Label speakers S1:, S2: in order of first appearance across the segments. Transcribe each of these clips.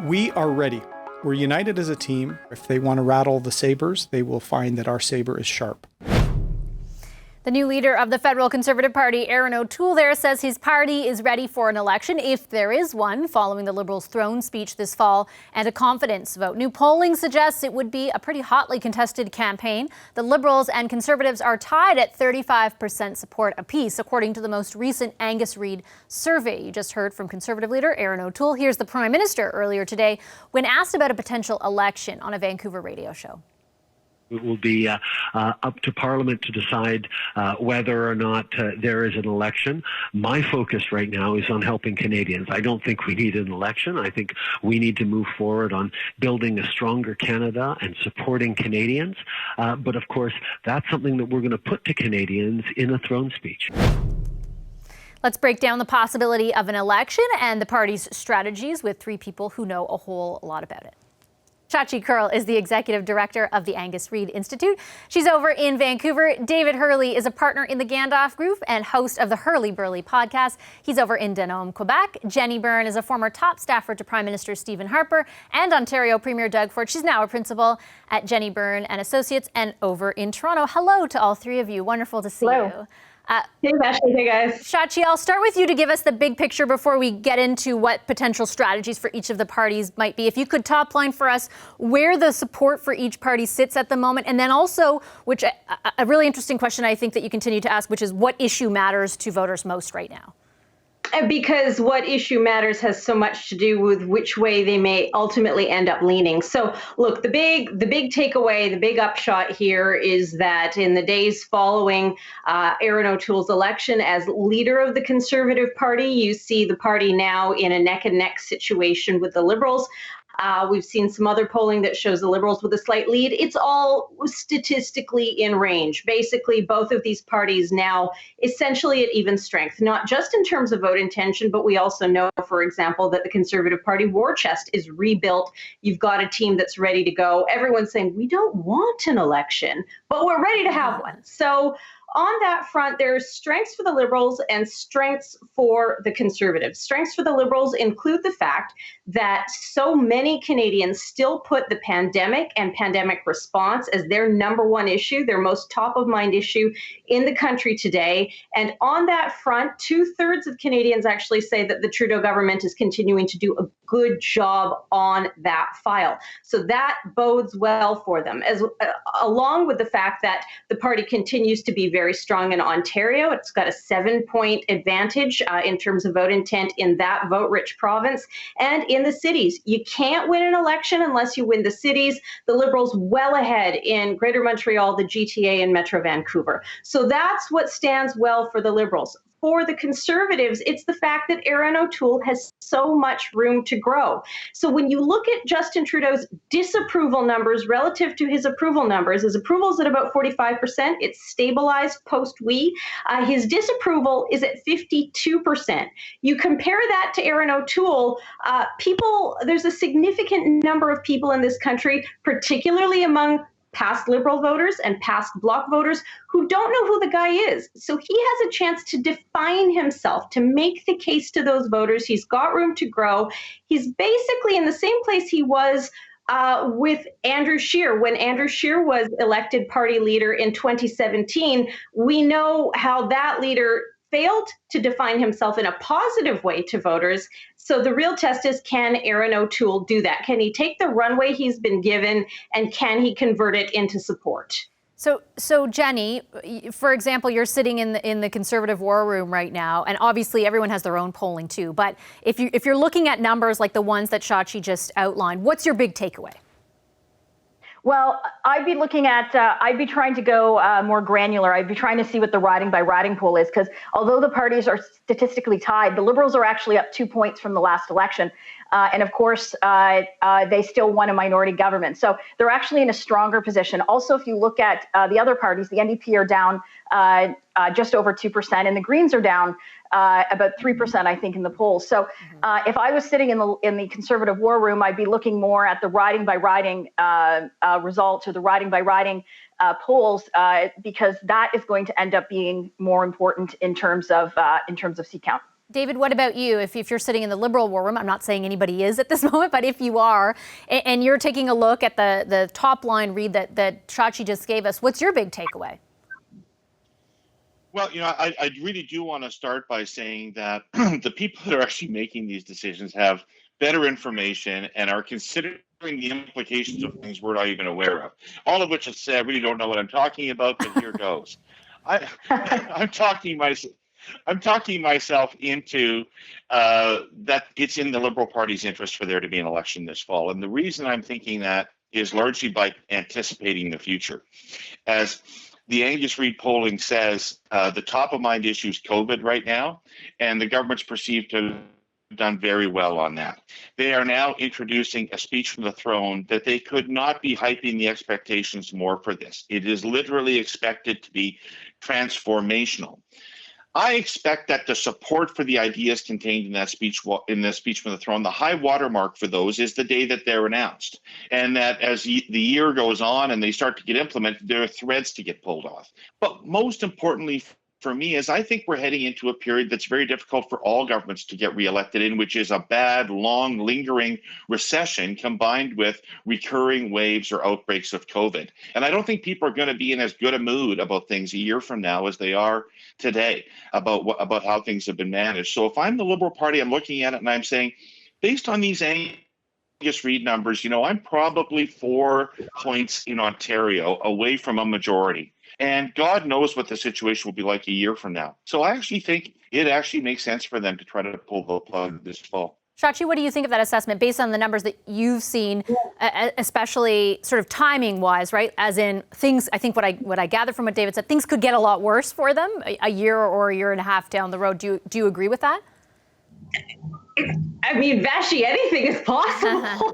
S1: We are ready. We're united as a team. If they want to rattle the sabers, they will find that our saber is sharp.
S2: The new leader of the federal Conservative Party, Erin O'Toole, there says his party is ready for an election, if there is one, following the Liberals' throne speech this fall and a confidence vote. New polling suggests it would be a pretty hotly contested campaign. The Liberals and Conservatives are tied at 35% support apiece, according to the most recent Angus Reid survey. You just heard from Conservative leader Erin O'Toole. Here's the Prime Minister earlier today when asked about a potential election on a Vancouver radio show.
S3: It will be up to Parliament to decide whether or not there is an election. My focus right now is on helping Canadians. I don't think we need an election. I think we need to move forward on building a stronger Canada and supporting Canadians. But of course, that's something that we're going to put to Canadians in a throne speech.
S2: Let's break down the possibility of an election and the party's strategies with three people who know a whole lot about it. Shachi Kurl is the executive director of the Angus Reid Institute. She's over in Vancouver. David Hurley is a partner in the Gandalf Group and host of the Hurley Burley podcast. He's over in Denham, Quebec. Jenny Byrne is a former top staffer to Prime Minister Stephen Harper and Ontario Premier Doug Ford. She's now a principal at Jenny Byrne and Associates and over in Toronto. Hello to all three of you. Wonderful to see you.
S4: Hey, Ashley. Hey, guys.
S2: Shachi, I'll start with you to give us the big picture before we get into what potential strategies for each of the parties might be. If you could top line for us where the support for each party sits at the moment, and then also, which a really interesting question I think that you continue to ask, which is what issue matters to voters most right now?
S4: Because what issue matters has so much to do with which way they may ultimately end up leaning. So look, the big takeaway, the big upshot here is that in the days following Erin O'Toole's election as leader of the Conservative Party, you see the party now in a neck and neck situation with the Liberals. We've seen some other polling that shows the Liberals with a slight lead. It's all statistically in range. Basically, both of these parties now essentially at even strength, not just in terms of vote intention, but we also know, for example, that the Conservative Party war chest is rebuilt. You've got a team that's ready to go. Everyone's saying, we don't want an election, but we're ready to have one. So on that front, there's strengths for the Liberals and strengths for the Conservatives. Strengths for the Liberals include the fact that so many Canadians still put the pandemic and pandemic response as their number one issue, their most top of mind issue in the country today. And on that front, 2/3 of Canadians actually say that the Trudeau government is continuing to do a good job on that file. So that bodes well for them, along with the fact that the party continues to be very strong in Ontario. It's got a 7-point advantage in terms of vote intent in that vote-rich province. And in the cities, you can't win an election unless you win the cities. The Liberals well ahead in Greater Montreal, the GTA, and Metro Vancouver. So that's what stands well for the Liberals. For the Conservatives, it's the fact that Erin O'Toole has so much room to grow. So when you look at Justin Trudeau's disapproval numbers relative to his approval numbers, his approval is at about 45%. It's stabilized post-we. His disapproval is at 52%. You compare that to Erin O'Toole, there's a significant number of people in this country, particularly among past Liberal voters and past Bloc voters who don't know who the guy is. So he has a chance to define himself, to make the case to those voters. He's got room to grow. He's basically in the same place he was with Andrew Scheer. When Andrew Scheer was elected party leader in 2017, we know how that leader failed to define himself in a positive way to voters. So the real test is, can Erin O'Toole do that? Can he take the runway he's been given and can he convert it into support?
S2: So Jenny, for example, you're sitting in the Conservative war room right now, and obviously everyone has their own polling too. But if you're looking at numbers like the ones that Shachi just outlined, what's your big takeaway?
S5: Well, I'd be looking at, I'd be trying to go more granular. I'd be trying to see what the riding by riding poll is, because although the parties are statistically tied, the Liberals are actually up 2 points from the last election. And of course, they still won a minority government. So they're actually in a stronger position. Also, if you look at the other parties, the NDP are down just over 2%, and the Greens are down about 3%, I think, in the polls. So if I was sitting in the Conservative war room, I'd be looking more at the riding by riding results, or the riding by riding polls, because that is going to end up being more important in terms of seat count.
S2: David, what about you? If you're sitting in the Liberal war room, I'm not saying anybody is at this moment, but if you are, and you're taking a look at the top line read that Chachi just gave us, what's your big takeaway?
S6: Well, I really do want to start by saying that the people that are actually making these decisions have better information and are considering the implications of things we're not even aware of. All of which is said, I really don't know what I'm talking about, but here goes. I'm talking myself into that it's in the Liberal Party's interest for there to be an election this fall. And the reason I'm thinking that is largely by anticipating the future. As the Angus Reid polling says, the top of mind issue is COVID right now, and the government's perceived to have done very well on that. They are now introducing a speech from the throne that they could not be hyping the expectations more for this. It is literally expected to be transformational. I expect that the support for the ideas contained in that speech from the throne, the high watermark for those is the day that they're announced. And that as the year goes on and they start to get implemented, there are threads to get pulled off. But most importantly for me is I think we're heading into a period that's very difficult for all governments to get reelected in, which is a bad, long, lingering recession combined with recurring waves or outbreaks of COVID. And I don't think people are going to be in as good a mood about things a year from now as they are today about how things have been managed. So if I'm the Liberal Party, I'm looking at it and I'm saying, based on these Angus Reid numbers, I'm probably 4 points in Ontario away from a majority. And God knows what the situation will be like a year from now. So I actually think it actually makes sense for them to try to pull the plug this fall.
S2: Chachi, what do you think of that assessment based on the numbers that you've seen, especially sort of timing wise, right? As in things, I think what I gather from what David said, things could get a lot worse for them a year or a year and a half down the road. Do you agree with that?
S4: I mean, Vashi, anything is possible.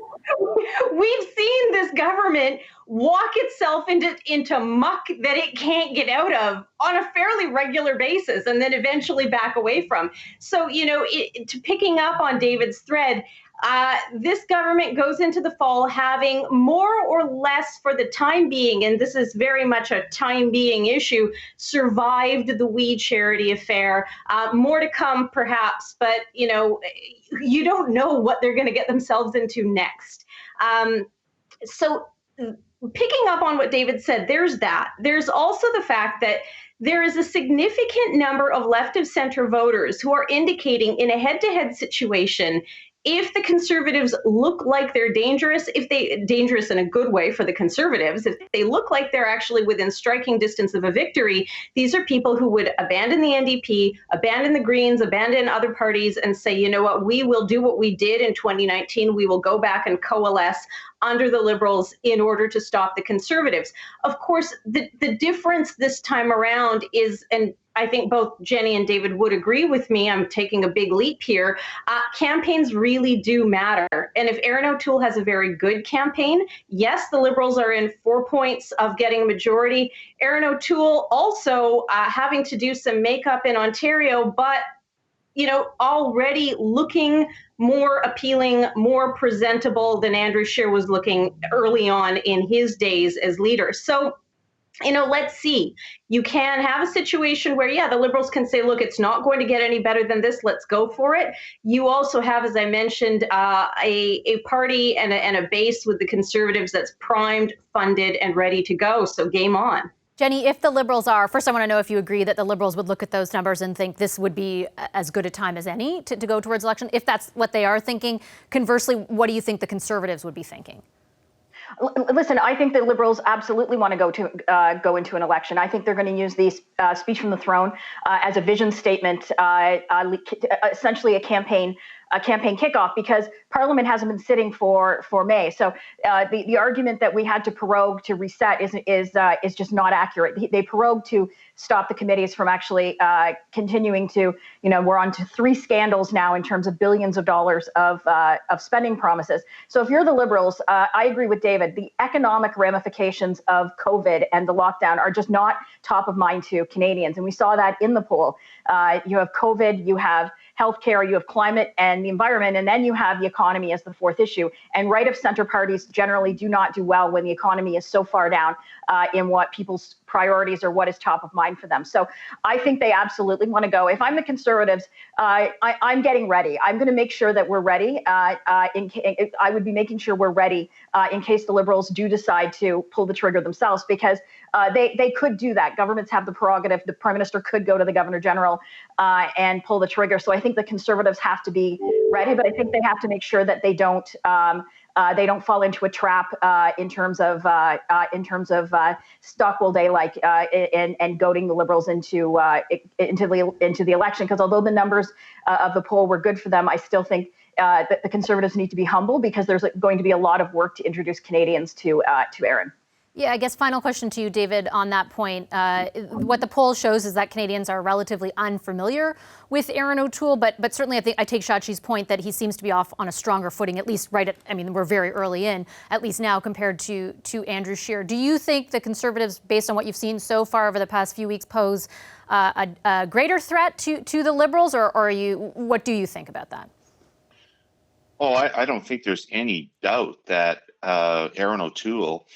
S4: We've seen this government walk itself into muck that it can't get out of on a fairly regular basis and then eventually back away from. So, to picking up on David's thread, this government goes into the fall having more or less for the time being, and this is very much a time being issue, survived the We Charity affair. More to come perhaps, but you don't know what they're going to get themselves into next. So picking up on what David said, there's that. There's also the fact that there is a significant number of left of center voters who are indicating in a head-to-head situation, if the Conservatives look like they're dangerous in a good way for the Conservatives, if they look like they're actually within striking distance of a victory, these are people who would abandon the NDP, abandon the Greens, abandon other parties and say, you know what, we will do what we did in 2019. We will go back and coalesce under the Liberals in order to stop the Conservatives. Of course, the difference this time around is, and I think both Jenny and David would agree with me, I'm taking a big leap here, campaigns really do matter. And if Erin O'Toole has a very good campaign, yes, the Liberals are in 4 points of getting a majority. Erin O'Toole also having to do some makeup in Ontario, but already looking more appealing, more presentable than Andrew Scheer was looking early on in his days as leader. So, let's see. You can have a situation where, the Liberals can say, look, it's not going to get any better than this. Let's go for it. You also have, as I mentioned, a party and a base with the Conservatives that's primed, funded, and ready to go. So game on.
S2: Jenny, if the Liberals are, first I want to know if you agree that the Liberals would look at those numbers and think this would be as good a time as any to go towards election. If that's what they are thinking, conversely, what do you think the Conservatives would be thinking?
S5: Listen, I think the Liberals absolutely want to go into an election. I think they're going to use the speech from the throne as a vision statement, essentially a campaign kickoff, because Parliament hasn't been sitting for May. So the argument that we had to prorogue to reset is just not accurate. They prorogued to stop the committees from actually continuing to, we're on to 3 scandals now in terms of billions of dollars of spending promises. So if you're the Liberals, I agree with David, the economic ramifications of COVID and the lockdown are just not top of mind to Canadians. And we saw that in the poll. You have COVID, you have healthcare, you have climate and the environment, and then you have the economy as the 4th issue. And right of center parties generally do not do well when the economy is so far down in what people's priorities or what is top of mind for them. So I think they absolutely want to go. If I'm the Conservatives, I'm getting ready. I'm going to make sure that we're ready. I would be making sure we're ready in case the Liberals do decide to pull the trigger themselves, because they could do that. Governments have the prerogative. The Prime Minister could go to the Governor General and pull the trigger. So I think the Conservatives have to be ready, but I think they have to make sure that they don't fall into a trap in terms of Stockwell Day, and goading the Liberals into the election. Because although the numbers of the poll were good for them, I still think that the Conservatives need to be humble, because there's going to be a lot of work to introduce Canadians to Erin.
S2: Yeah, I guess final question to you, David, on that point. What the poll shows is that Canadians are relatively unfamiliar with Erin O'Toole, but certainly I take Shachi's point that he seems to be off on a stronger footing, at least we're very early in, at least now, compared to Andrew Scheer. Do you think the Conservatives, based on what you've seen so far over the past few weeks, pose a greater threat to the Liberals, or what do you think about that?
S6: Oh, I don't think there's any doubt that Erin O'Toole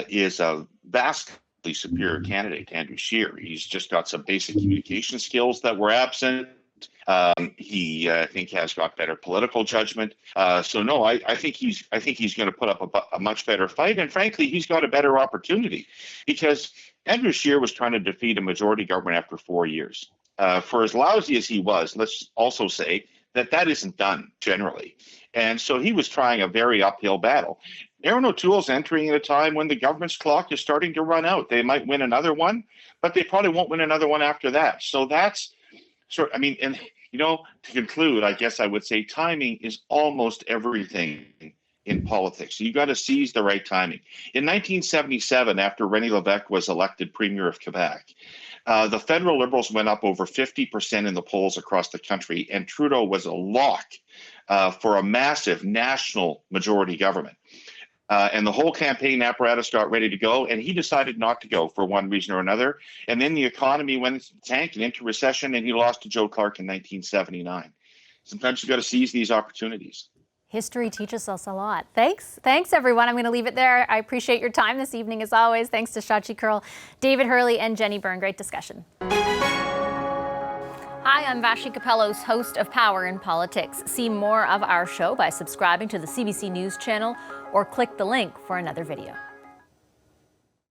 S6: is a vastly superior candidate to Andrew Scheer. He's just got some basic communication skills that were absent. He, I think, has got better political judgment. So no, I think he's going to put up a much better fight, and frankly, he's got a better opportunity, because Andrew Scheer was trying to defeat a majority government after 4 years. For as lousy as he was, let's also say that isn't done generally. And so he was trying a very uphill battle. Erin O'Toole's entering at a time when the government's clock is starting to run out. They might win another one, but they probably won't win another one after that. So that's and to conclude, I guess I would say timing is almost everything in politics. You got to seize the right timing. In 1977, after René Lévesque was elected Premier of Quebec, the federal Liberals went up over 50% in the polls across the country, and Trudeau was a lock for a massive national majority government. And the whole campaign apparatus got ready to go, and he decided not to go for one reason or another. And then the economy went into tank and into recession, and he lost to Joe Clark in 1979. Sometimes you got to seize these opportunities.
S2: History teaches us a lot. Thanks, everyone. I'm going to leave it there. I appreciate your time this evening, as always. Thanks to Shachi Kurl, David Hurley, and Jenny Byrne. Great discussion. Hi, I'm Vashi Capellos, host of Power in Politics. See more of our show by subscribing to the CBC News channel or click the link for another video.